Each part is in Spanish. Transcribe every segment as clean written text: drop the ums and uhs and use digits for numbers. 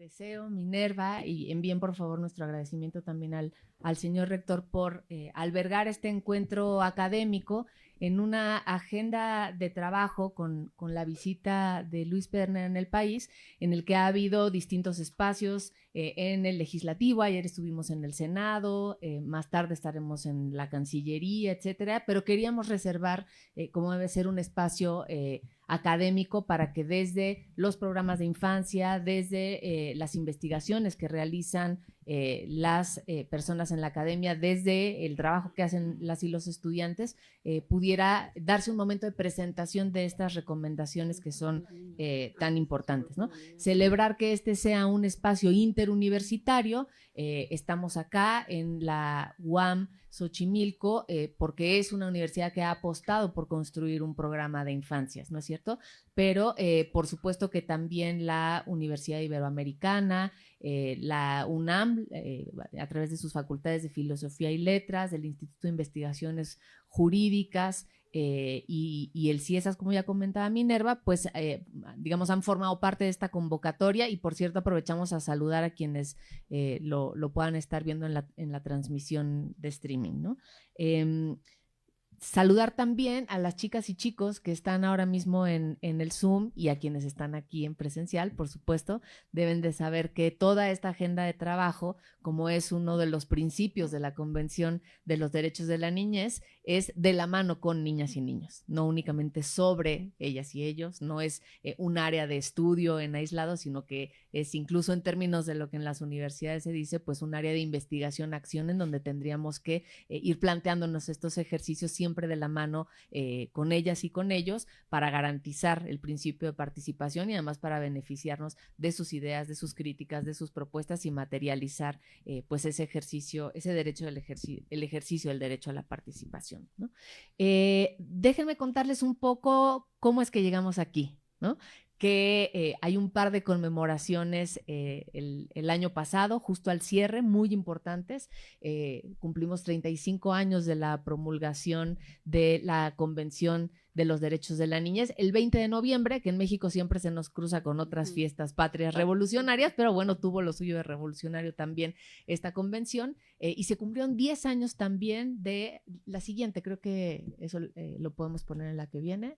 Teseo, Minerva, y envíen por favor nuestro agradecimiento también al señor rector por albergar este encuentro académico en una agenda de trabajo con la visita de Luis Pedernera en el país, en el que ha habido distintos espacios en el legislativo. Ayer estuvimos en el Senado, más tarde estaremos en la Cancillería, etcétera, pero queríamos reservar, como debe ser, un espacio académico para que desde los programas de infancia, desde las investigaciones que realizan las personas en la academia, desde el trabajo que hacen las y los estudiantes, pudiera darse un momento de presentación de estas recomendaciones que son tan importantes, ¿no? Celebrar que este sea un espacio interuniversitario. Estamos acá en la UAM Xochimilco porque es una universidad que ha apostado por construir un programa de infancias, ¿no es cierto? Pero por supuesto que también la Universidad Iberoamericana, la UNAM, a través de sus facultades de Filosofía y Letras, del Instituto de Investigaciones Jurídicas, y el CIESAS, como ya comentaba Minerva, pues digamos han formado parte de esta convocatoria. Y por cierto, aprovechamos a saludar a quienes lo puedan estar viendo en la transmisión de streaming, ¿no? Saludar también a las chicas y chicos que están ahora mismo en el Zoom y a quienes están aquí en presencial. Por supuesto, deben de saber que toda esta agenda de trabajo, como es uno de los principios de la Convención de los Derechos de la Niñez, es de la mano con niñas y niños, no únicamente sobre ellas y ellos, no es un área de estudio en aislado, sino que es, incluso en términos de lo que en las universidades se dice, pues un área de investigación, acción, en donde tendríamos que ir planteándonos estos ejercicios siempre de la mano con ellas y con ellos, para garantizar el principio de participación y además para beneficiarnos de sus ideas, de sus críticas, de sus propuestas, y materializar pues ese ejercicio, ese derecho el ejercicio del derecho a la participación, ¿no? Déjenme contarles un poco cómo es que llegamos aquí, ¿no? Que hay un par de conmemoraciones el año pasado, justo al cierre, muy importantes. Cumplimos 35 años de la promulgación de la Convención de los Derechos de la Niñez, el 20 de noviembre, que en México siempre se nos cruza con otras fiestas patrias revolucionarias, pero bueno, tuvo lo suyo de revolucionario también esta convención, y se cumplieron 10 años también de la siguiente, creo que eso lo podemos poner en la que viene,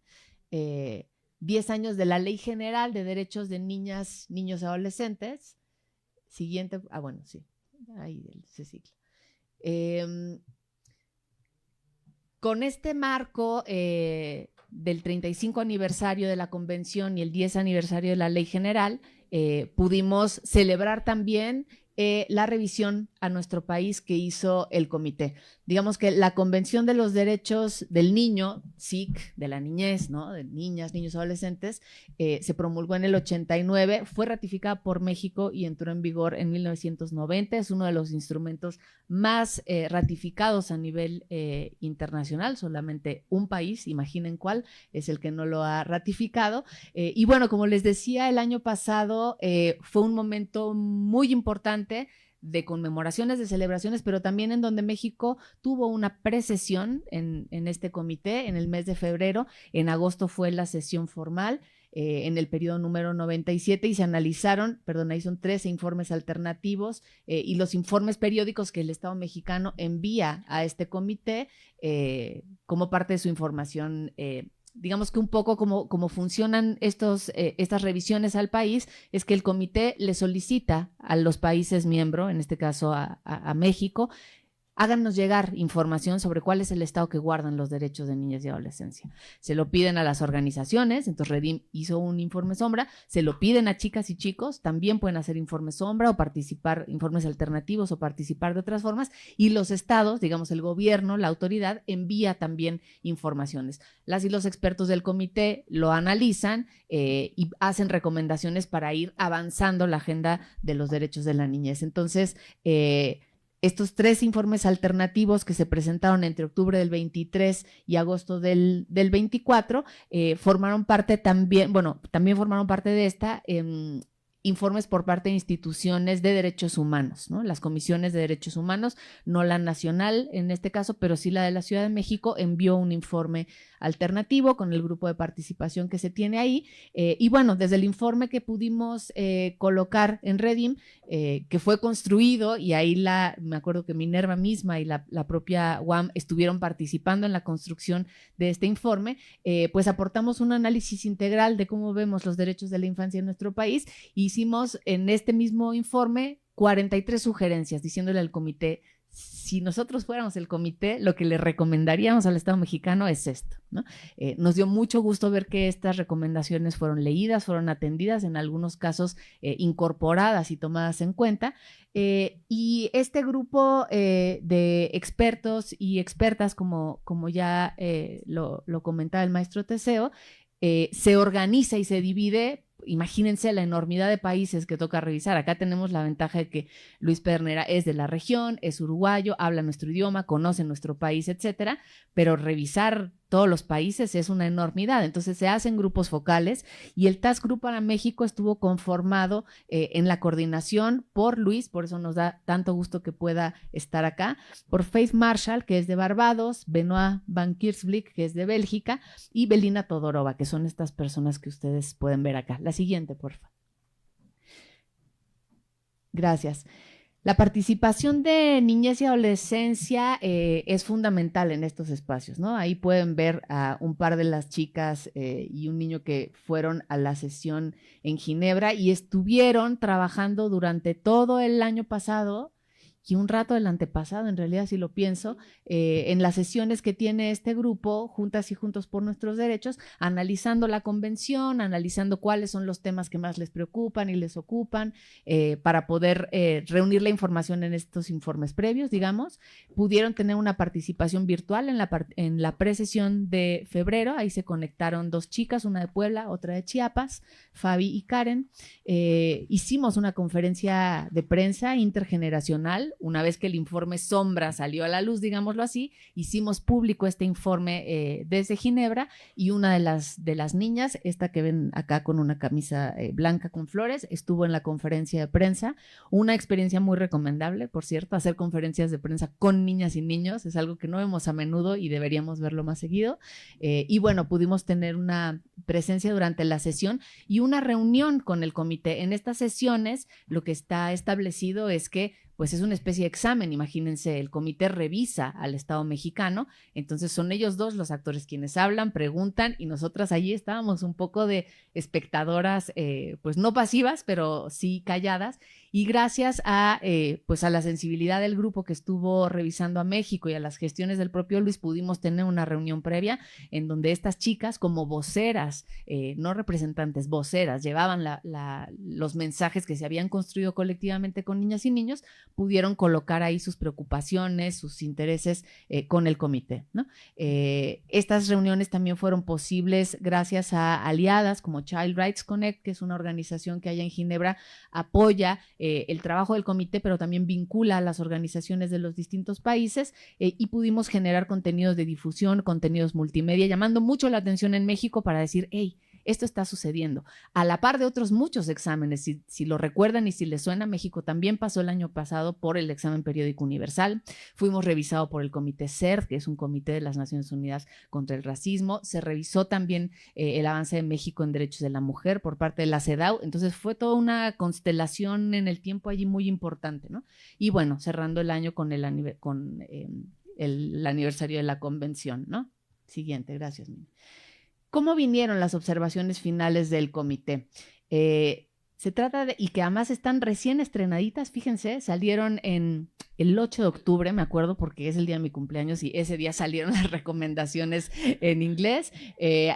10 años de la Ley General de Derechos de Niñas, Niños y Adolescentes. Siguiente, bueno, sí, ahí ese ciclo. Con este marco del 35 aniversario de la Convención y el 10 aniversario de la Ley General, pudimos celebrar también la revisión a nuestro país que hizo el comité. Digamos que la Convención de los Derechos del Niño, CIC, de la niñez, ¿no? De niñas, niños, adolescentes, se promulgó en el 89, fue ratificada por México y entró en vigor en 1990. Es uno de los instrumentos más ratificados a nivel internacional. Solamente un país, imaginen cuál, es el que no lo ha ratificado. Y bueno, como les decía, el año pasado fue un momento muy importante de conmemoraciones, de celebraciones, pero también en donde México tuvo una precesión en este comité en el mes de febrero. En agosto fue la sesión formal en el periodo número 97 y se analizaron, ahí son 13 informes alternativos y los informes periódicos que el Estado mexicano envía a este comité como parte de su información. Digamos que un poco como funcionan estas revisiones al país es que el comité le solicita a los países miembros, en este caso a México, háganos llegar información sobre cuál es el estado que guardan los derechos de niñas y adolescencia. Se lo piden a las organizaciones, entonces Redim hizo un informe sombra, se lo piden a chicas y chicos, también pueden hacer informes sombra o participar, informes alternativos o participar de otras formas, y los estados, digamos el gobierno, la autoridad, envía también informaciones. Las y los expertos del comité lo analizan y hacen recomendaciones para ir avanzando la agenda de los derechos de la niñez. Entonces, estos 3 informes alternativos que se presentaron entre octubre del 23 y agosto del 24 formaron parte también, también formaron parte de esta informes por parte de instituciones de derechos humanos, ¿no? Las comisiones de derechos humanos, no la nacional en este caso, pero sí la de la Ciudad de México, envió un informe alternativo con el grupo de participación que se tiene ahí. Y bueno, desde el informe que pudimos colocar en Redim, que fue construido, y ahí me acuerdo que Minerva misma y la propia UAM estuvieron participando en la construcción de este informe, pues aportamos un análisis integral de cómo vemos los derechos de la infancia en nuestro país. Hicimos en este mismo informe 43 sugerencias, diciéndole al comité, si nosotros fuéramos el comité, lo que le recomendaríamos al Estado mexicano es esto, ¿no? Nos dio mucho gusto ver que estas recomendaciones fueron leídas, fueron atendidas, en algunos casos incorporadas y tomadas en cuenta. Y este grupo de expertos y expertas, como ya lo comentaba el maestro Teseo, se organiza y se divide. Imagínense la enormidad de países que toca revisar. Acá tenemos la ventaja de que Luis Pernera es de la región, es uruguayo, habla nuestro idioma, conoce nuestro país, etcétera, pero revisar todos los países es una enormidad. Entonces se hacen grupos focales y el Task Group para México estuvo conformado en la coordinación por Luis, por eso nos da tanto gusto que pueda estar acá, por Faith Marshall, que es de Barbados, Benoit Van Kiersvliet, que es de Bélgica, y Belina Todorova, que son estas personas que ustedes pueden ver acá. La siguiente, por favor. Gracias. La participación de niñez y adolescencia es fundamental en estos espacios, ¿no? Ahí pueden ver a un par de las chicas y un niño que fueron a la sesión en Ginebra y estuvieron trabajando durante todo el año pasado y un rato del antepasado, en realidad, si lo pienso, en las sesiones que tiene este grupo, Juntas y Juntos por Nuestros Derechos, analizando la convención, analizando cuáles son los temas que más les preocupan y les ocupan, para poder reunir la información en estos informes previos, digamos. Pudieron tener una participación virtual en la precesión de febrero, ahí se conectaron dos chicas, una de Puebla, otra de Chiapas, Fabi y Karen. Hicimos una conferencia de prensa intergeneracional. Una vez que el informe Sombra salió a la luz, digámoslo así, hicimos público este informe desde Ginebra y una de las niñas, esta que ven acá con una camisa blanca con flores, estuvo en la conferencia de prensa. Una experiencia muy recomendable, por cierto, hacer conferencias de prensa con niñas y niños es algo que no vemos a menudo y deberíamos verlo más seguido. Y bueno, pudimos tener una presencia durante la sesión y una reunión con el comité. En estas sesiones lo que está establecido es que pues es una especie de examen. Imagínense, el comité revisa al Estado mexicano, entonces son ellos dos los actores quienes hablan, preguntan, y nosotras allí estábamos un poco de espectadoras, pues no pasivas, pero sí calladas, y gracias a pues a la sensibilidad del grupo que estuvo revisando a México y a las gestiones del propio Luis, pudimos tener una reunión previa en donde estas chicas, como voceras, no representantes, voceras, llevaban los mensajes que se habían construido colectivamente con niñas y niños, pudieron colocar ahí sus preocupaciones, sus intereses con el comité, ¿no? Estas reuniones también fueron posibles gracias a aliadas como Child Rights Connect, que es una organización que allá en Ginebra apoya el trabajo del comité, pero también vincula a las organizaciones de los distintos países, y pudimos generar contenidos de difusión, contenidos multimedia, llamando mucho la atención en México para decir, hey, esto está sucediendo, a la par de otros muchos exámenes. Si lo recuerdan y si les suena, México también pasó el año pasado por el examen periódico universal, fuimos revisados por el comité CERD, que es un comité de las Naciones Unidas contra el racismo, se revisó también el avance de México en derechos de la mujer por parte de la CEDAW, entonces fue toda una constelación en el tiempo allí muy importante, ¿no? Y bueno, cerrando el año con el aniversario de la convención, ¿no? Siguiente, gracias, Mina. ¿Cómo vinieron las observaciones finales del comité? Se trata de, y que además están recién estrenaditas, fíjense, salieron el 8 de octubre, me acuerdo porque es el día de mi cumpleaños y ese día salieron las recomendaciones en inglés.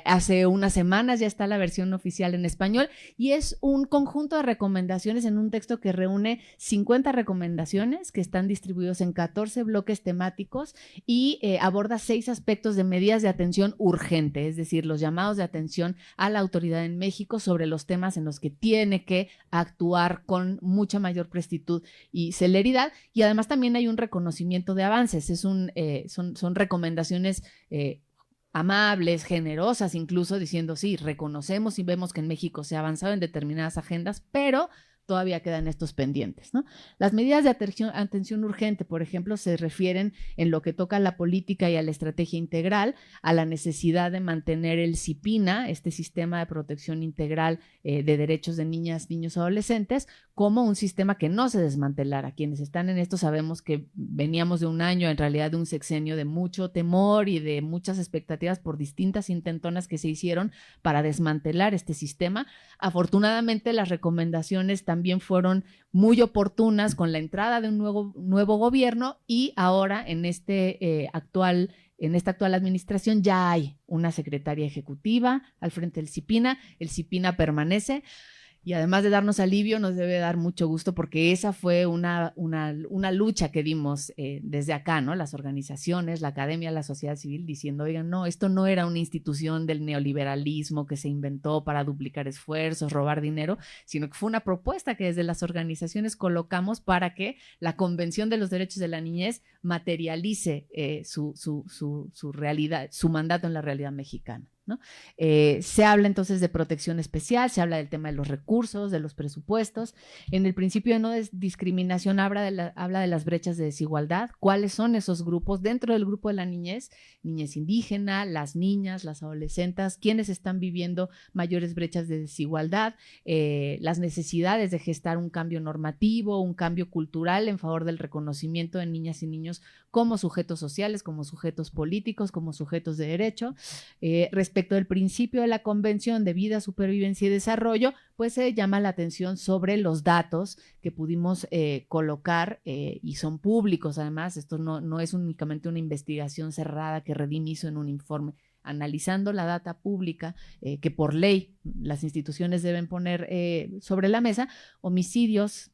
Hace unas semanas ya está la versión oficial en español y es un conjunto de recomendaciones en un texto que reúne 50 recomendaciones que están distribuidos en 14 bloques temáticos y aborda 6 aspectos de medidas de atención urgente, es decir, los llamados de atención a la autoridad en México sobre los temas en los que tiene que actuar con mucha mayor prestitud y celeridad, y además también hay un reconocimiento de avances, son recomendaciones amables, generosas, incluso diciendo, sí, reconocemos y vemos que en México se ha avanzado en determinadas agendas, pero todavía quedan estos pendientes, ¿no? Las medidas de atención urgente, por ejemplo, se refieren en lo que toca a la política y a la estrategia integral, a la necesidad de mantener el CIPINA, este sistema de protección integral de derechos de niñas, niños, adolescentes, como un sistema que no se desmantelara. Quienes están en esto sabemos que veníamos de un año, en realidad de un sexenio de mucho temor y de muchas expectativas por distintas intentonas que se hicieron para desmantelar este sistema. Afortunadamente, las recomendaciones también fueron muy oportunas con la entrada de un nuevo gobierno, y ahora en esta actual administración ya hay una secretaria ejecutiva al frente del CIPINA. El CIPINA permanece. Y además de darnos alivio, nos debe dar mucho gusto, porque esa fue una lucha que dimos desde acá, ¿no? Las organizaciones, la academia, la sociedad civil, diciendo, oigan, no, esto no era una institución del neoliberalismo que se inventó para duplicar esfuerzos, robar dinero, sino que fue una propuesta que desde las organizaciones colocamos para que la Convención de los Derechos de la Niñez materialice su realidad, su mandato en la realidad mexicana, ¿no? Se habla entonces de protección especial, se habla del tema de los recursos, de los presupuestos. En el principio de no discriminación habla de las brechas de desigualdad. ¿Cuáles son esos grupos dentro del grupo de la niñez? Niñez indígena, las niñas, las adolescentes, quienes están viviendo mayores brechas de desigualdad, las necesidades de gestar un cambio normativo, un cambio cultural en favor del reconocimiento de niñas y niños como sujetos sociales, como sujetos políticos, como sujetos de derecho. Respecto del principio de la Convención de Vida, Supervivencia y Desarrollo, pues se llama la atención sobre los datos que pudimos colocar, y son públicos además. Esto no es únicamente una investigación cerrada que Redim hizo en un informe, analizando la data pública que por ley las instituciones deben poner sobre la mesa: homicidios,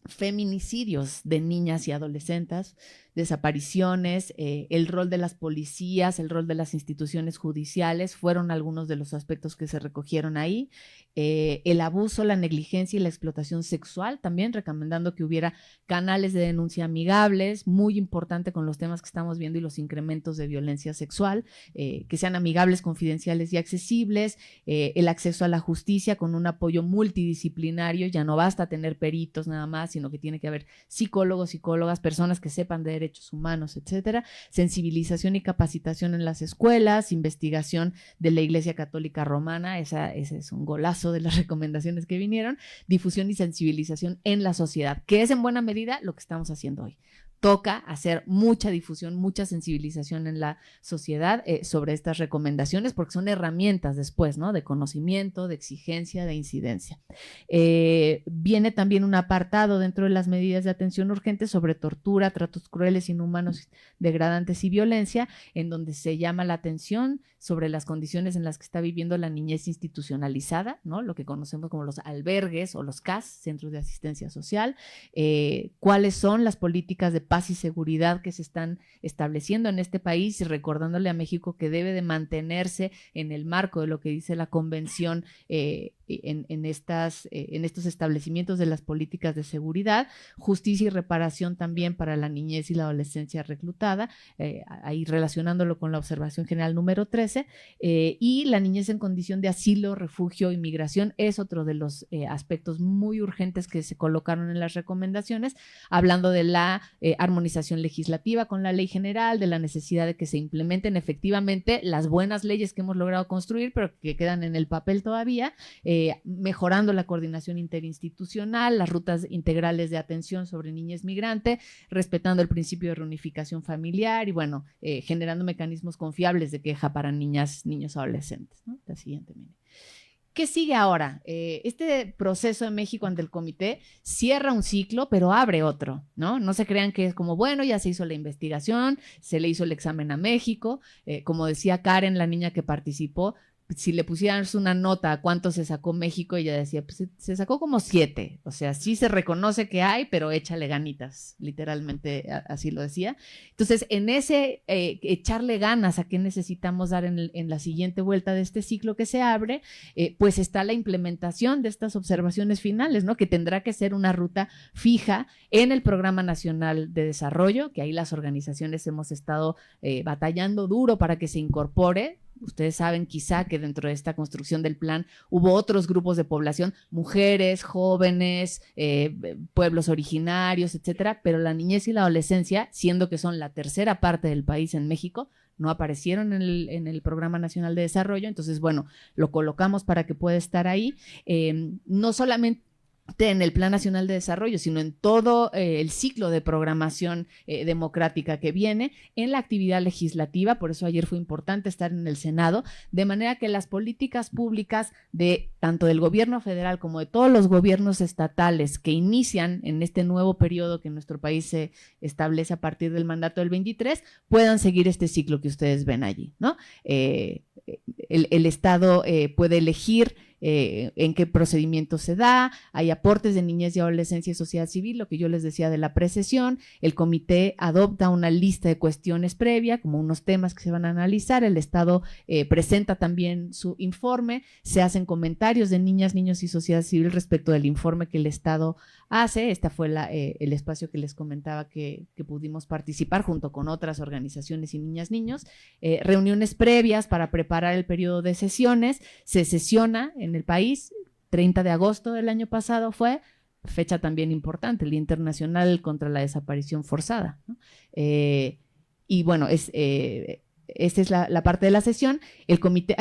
feminicidios de niñas y adolescentes, desapariciones, el rol de las policías, el rol de las instituciones judiciales, fueron algunos de los aspectos que se recogieron ahí. El abuso, la negligencia y la explotación sexual, también recomendando que hubiera canales de denuncia amigables, muy importante con los temas que estamos viendo y los incrementos de violencia sexual, que sean amigables, confidenciales y accesibles, el acceso a la justicia con un apoyo multidisciplinario. Ya no basta tener peritos nada más, sino que tiene que haber psicólogos, psicólogas, personas que sepan de derechos humanos, etcétera. Sensibilización y capacitación en las escuelas, investigación de la Iglesia Católica Romana, ese es un golazo de las recomendaciones que vinieron. Difusión y sensibilización en la sociedad, que es en buena medida lo que estamos haciendo hoy. Toca hacer mucha difusión, mucha sensibilización en la sociedad sobre estas recomendaciones, porque son herramientas después, ¿no? De conocimiento, de exigencia, de incidencia. Viene también un apartado dentro de las medidas de atención urgente sobre tortura, tratos crueles, inhumanos, degradantes y violencia, en donde se llama la atención sobre las condiciones en las que está viviendo la niñez institucionalizada, ¿no? Lo que conocemos como los albergues o los CAS, Centros de Asistencia Social. Cuáles son las políticas de paz y seguridad que se están estableciendo en este país, y recordándole a México que debe de mantenerse en el marco de lo que dice la Convención en estos establecimientos de las políticas de seguridad. Justicia y reparación también para la niñez y la adolescencia reclutada, ahí relacionándolo con la observación general número 13, y la niñez en condición de asilo, refugio y migración es otro de los aspectos muy urgentes que se colocaron en las recomendaciones, hablando de la armonización legislativa con la ley general, de la necesidad de que se implementen efectivamente las buenas leyes que hemos logrado construir, pero que quedan en el papel todavía, mejorando la coordinación interinstitucional, las rutas integrales de atención sobre niñez migrante, respetando el principio de reunificación familiar y, bueno, generando mecanismos confiables de queja para niñas, niños, adolescentes, ¿no? La siguiente, mire. ¿Qué sigue ahora? Este proceso de México ante el comité cierra un ciclo, pero abre otro, ¿no? No se crean que es como, bueno, ya se hizo la investigación, se le hizo el examen a México, como decía Karen, la niña que participó, si le pusieras una nota a cuánto se sacó México, ella decía, pues se sacó como 7. O sea, sí se reconoce que hay, pero échale ganitas, literalmente así lo decía. Entonces, en ese echarle ganas a qué necesitamos dar en la siguiente vuelta de este ciclo que se abre, pues está la implementación de estas observaciones finales, ¿no? Que tendrá que ser una ruta fija en el Programa Nacional de Desarrollo, que ahí las organizaciones hemos estado batallando duro para que se incorpore. Ustedes saben quizá que dentro de esta construcción del plan hubo otros grupos de población, mujeres, jóvenes, pueblos originarios, etcétera, pero la niñez y la adolescencia, siendo que son la tercera parte del país en México, no aparecieron en el Programa Nacional de Desarrollo. Entonces, bueno, lo colocamos para que pueda estar ahí. No solamente en el Plan Nacional de Desarrollo, sino en todo el ciclo de programación democrática que viene, en la actividad legislativa. Por eso ayer fue importante estar en el Senado, de manera que las políticas públicas de tanto del gobierno federal como de todos los gobiernos estatales que inician en este nuevo periodo que en nuestro país se establece a partir del mandato del 23, puedan seguir este ciclo que ustedes ven allí, ¿no? El Estado puede elegir en qué procedimiento se da, hay aportes de niñez y adolescencia y sociedad civil, lo que yo les decía de la precesión, el comité adopta una lista de cuestiones previa, como unos temas que se van a analizar, el Estado presenta también su informe, se hacen comentarios de niñas, niños y sociedad civil respecto del informe que el Estado hace. Este fue el espacio que les comentaba que pudimos participar junto con otras organizaciones y niñas, niños, reuniones previas para preparar el periodo de sesiones, se sesiona en el país, 30 de agosto del año pasado fue, fecha también importante, el Día Internacional contra la Desaparición Forzada, ¿no? Y bueno, esta es la parte de la sesión. El comité,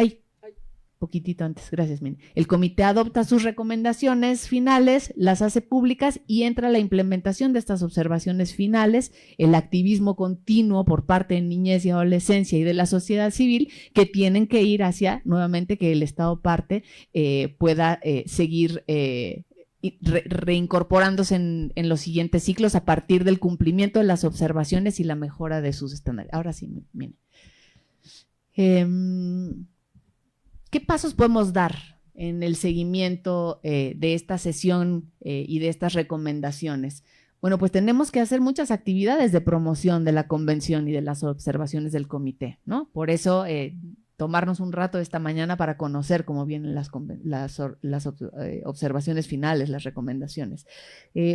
poquitito antes, gracias, Mine. El comité adopta sus recomendaciones finales, las hace públicas y entra la implementación de estas observaciones finales, el activismo continuo por parte de niñez y adolescencia y de la sociedad civil, que tienen que ir hacia, nuevamente, que el Estado parte pueda seguir reincorporándose en los siguientes ciclos a partir del cumplimiento de las observaciones y la mejora de sus estándares. Ahora sí, Mine. ¿Qué pasos podemos dar en el seguimiento de esta sesión y de estas recomendaciones? Bueno, pues tenemos que hacer muchas actividades de promoción de la convención y de las observaciones del comité, ¿no? Por eso tomarnos un rato esta mañana para conocer cómo vienen las observaciones finales, las recomendaciones.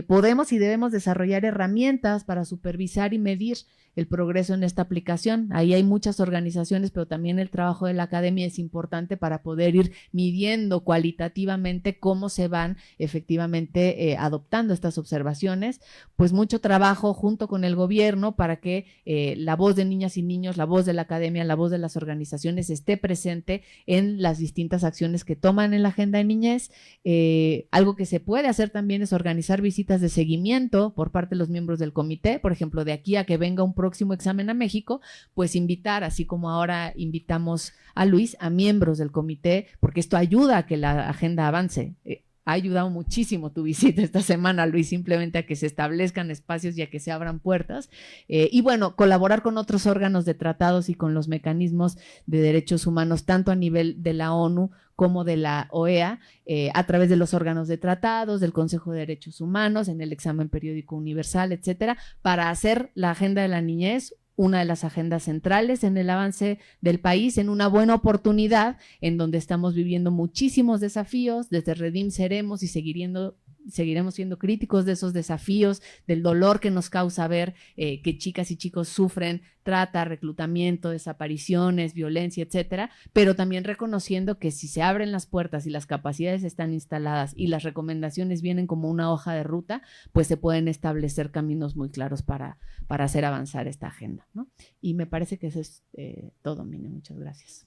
Podemos y debemos desarrollar herramientas para supervisar y medir el progreso en esta aplicación. Ahí hay muchas organizaciones, pero también el trabajo de la academia es importante para poder ir midiendo cualitativamente cómo se van efectivamente adoptando estas observaciones. Pues mucho trabajo junto con el gobierno para que la voz de niñas y niños, la voz de la academia, la voz de las organizaciones esté presente en las distintas acciones que toman en la agenda de niñez. Algo que se puede hacer también es organizar visitas de seguimiento por parte de los miembros del comité. Por ejemplo, de aquí a que venga un próximo examen a México, pues invitar, así como ahora invitamos a Luis, a miembros del comité, porque esto ayuda a que la agenda avance. Ha ayudado muchísimo tu visita esta semana, Luis, simplemente a que se establezcan espacios y a que se abran puertas. Y bueno, colaborar con otros órganos de tratados y con los mecanismos de derechos humanos, tanto a nivel de la ONU como de la OEA, a través de los órganos de tratados, del Consejo de Derechos Humanos, en el examen periódico universal, etcétera, para hacer la agenda de la niñez una de las agendas centrales en el avance del país, en una buena oportunidad en donde estamos viviendo muchísimos desafíos. Desde Redim seremos y seguiremos siendo críticos de esos desafíos, del dolor que nos causa ver que chicas y chicos sufren trata, reclutamiento, desapariciones, violencia, etcétera, pero también reconociendo que si se abren las puertas y las capacidades están instaladas y las recomendaciones vienen como una hoja de ruta, pues se pueden establecer caminos muy claros para hacer avanzar esta agenda, ¿no? Y me parece que eso es todo, Mine. Muchas gracias.